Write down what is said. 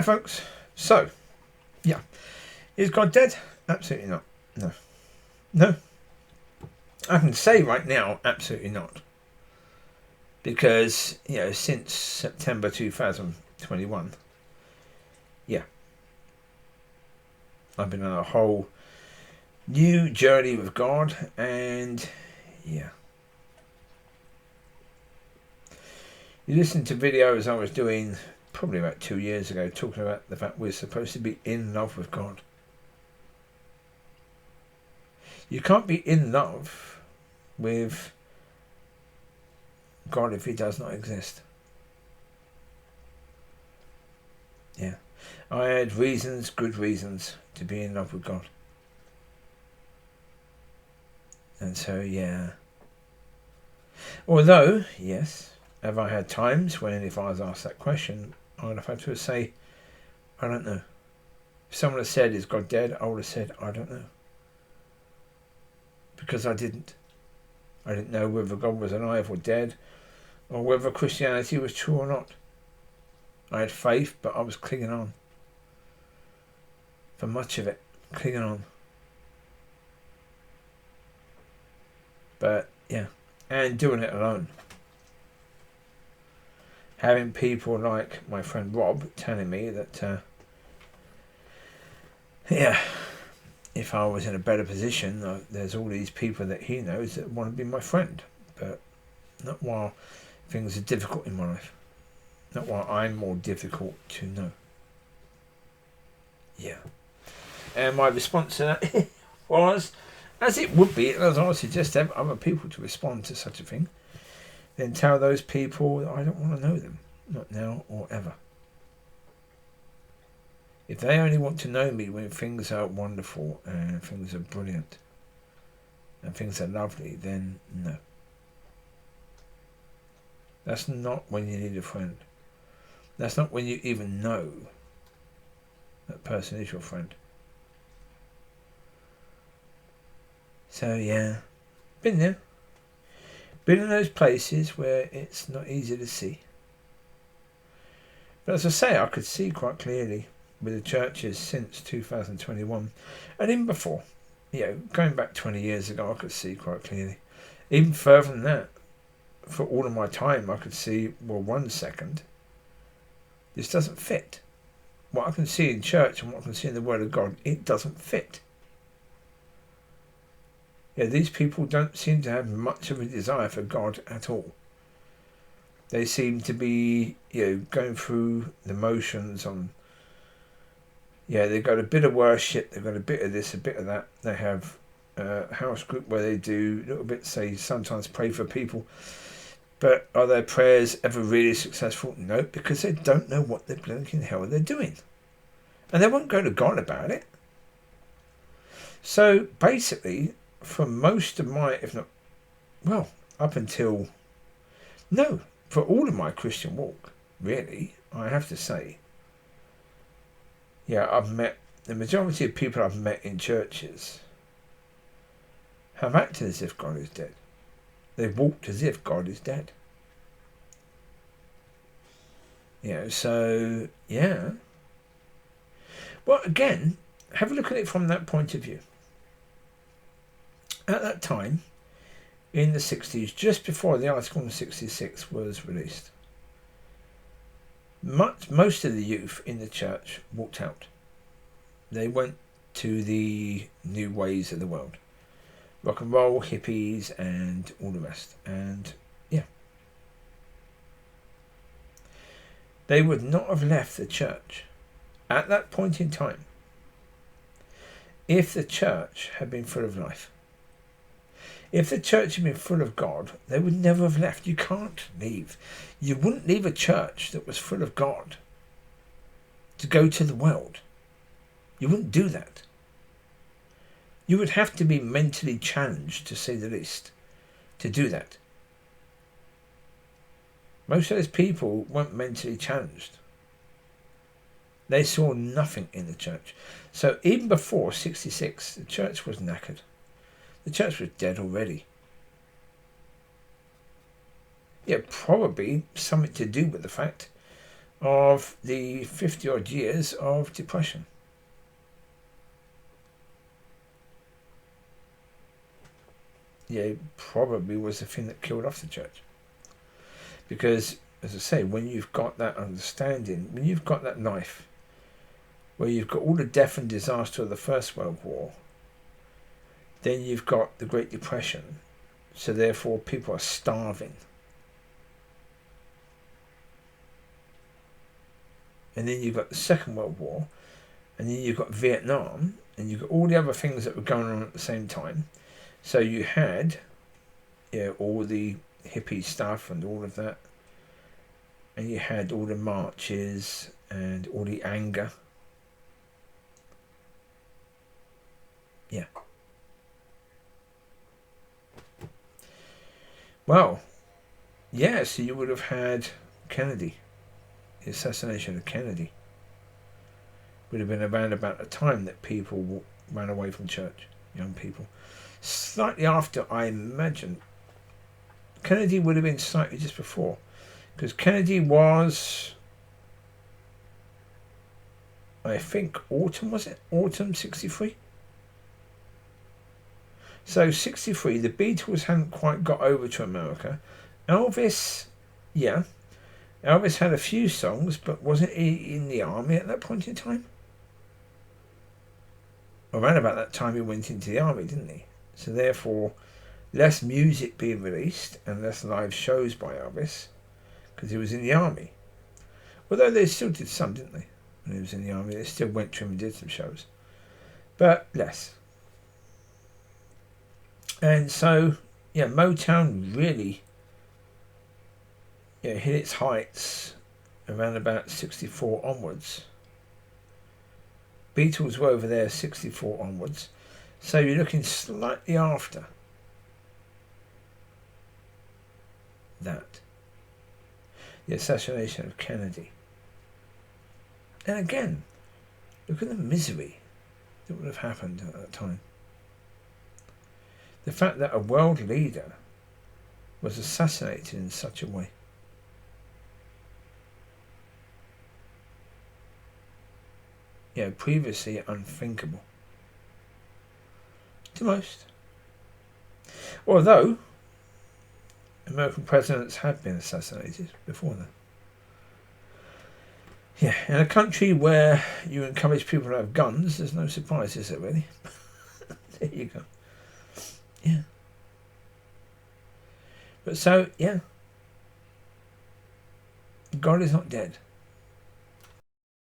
Hi folks. So, yeah. Is God dead? Absolutely not. No. No. I can say right now, absolutely not. Because, since September 2021, yeah, I've been on a whole new journey with God, and yeah. You listen to videos I was doing probably about 2 years ago talking about the fact we're supposed to be in love with God. You can't be in love with God if he does not exist. Yeah. I had reasons, good reasons, to be in love with God. And so, yeah. Although, yes, have I had times when if I was asked that question, I would have had to say, I don't know. If someone had said, is God dead? I would have said, I don't know. Because I didn't. I didn't know whether God was alive or dead, or whether Christianity was true or not. I had faith, but I was clinging on. For much of it, clinging on. But, yeah. And doing it alone. Having people like my friend Rob telling me that, if I was in a better position, there's all these people that he knows that want to be my friend. But not while things are difficult in my life. Not while I'm more difficult to know. Yeah. And my response to that was, as it would be, as I would suggest to other people to respond to such a thing, then tell those people that I don't want to know them. Not now or ever. If they only want to know me when things are wonderful and things are brilliant and things are lovely, then no. That's not when you need a friend. That's not when you even know that person is your friend. So yeah, been there. Been in those places where it's not easy to see. But as I say, I could see quite clearly with the churches since 2021 and even before. Going back 20 years ago, I could see quite clearly. Even further than that, for all of my time, I could see, well, 1 second, this doesn't fit. What I can see in church and what I can see in the Word of God, it doesn't fit. These people don't seem to have much of a desire for God at all. They seem to be, going through the motions on. They've got a bit of worship, they've got a bit of this, a bit of that. They have a house group where they do little bits, they sometimes pray for people. But are their prayers ever really successful? No, because they don't know what the blinking hell they're doing. And they won't go to God about it. So basically, for most of my, if not, well, up until, no, for all of my Christian walk, really, I have to say, I've met, the majority of people I've met in churches have acted as if God is dead. They've walked as if God is dead. So, yeah. Well, again, have a look at it from that point of view. At that time, in the 60s, just before the Article 66 was released, most of the youth in the church walked out. They went to the new ways of the world. Rock and roll, hippies, and all the rest. And, they would not have left the church at that point in time if the church had been full of life. If the church had been full of God, they would never have left. You can't leave. You wouldn't leave a church that was full of God to go to the world. You wouldn't do that. You would have to be mentally challenged, to say the least, to do that. Most of those people weren't mentally challenged. They saw nothing in the church. So even before 66, the church was knackered. The church was dead already. Probably something to do with the fact of the 50 odd years of depression. Yeah, probably was the thing that killed off the church. Because, as I say, when you've got that understanding, when you've got that knife, where you've got all the death and disaster of the First World War, then you've got the Great Depression, so therefore people are starving. And then you've got the Second World War, and then you've got Vietnam, and you've got all the other things that were going on at the same time. So you had, all the hippie stuff and all of that, and you had all the marches and all the anger. Yeah. Well, yeah, so you would have had Kennedy. The assassination of Kennedy would have been around about the time that people ran away from church, young people. Slightly after, I imagine. Kennedy would have been slightly just before, because Kennedy was, I think, autumn, was it? Autumn 63? So 63, the Beatles hadn't quite got over to America. Elvis, yeah. Elvis had a few songs, but wasn't he in the army at that point in time? Around about that time he went into the army, didn't he? So therefore, less music being released and less live shows by Elvis, because he was in the army. Although they still did some, didn't they? When he was in the army, they still went to him and did some shows. But less. And so, yeah, Motown really hit its heights around about 64 onwards. Beatles were over there 64 onwards. So you're looking slightly after that. The assassination of Kennedy. And again, look at the misery that would have happened at that time. The fact that a world leader was assassinated in such a way. Previously unthinkable. To most. Although, American presidents have been assassinated before that. Yeah, in a country where you encourage people to have guns, there's no surprise, is there really? There you go. Yeah. But so, yeah. God is not dead.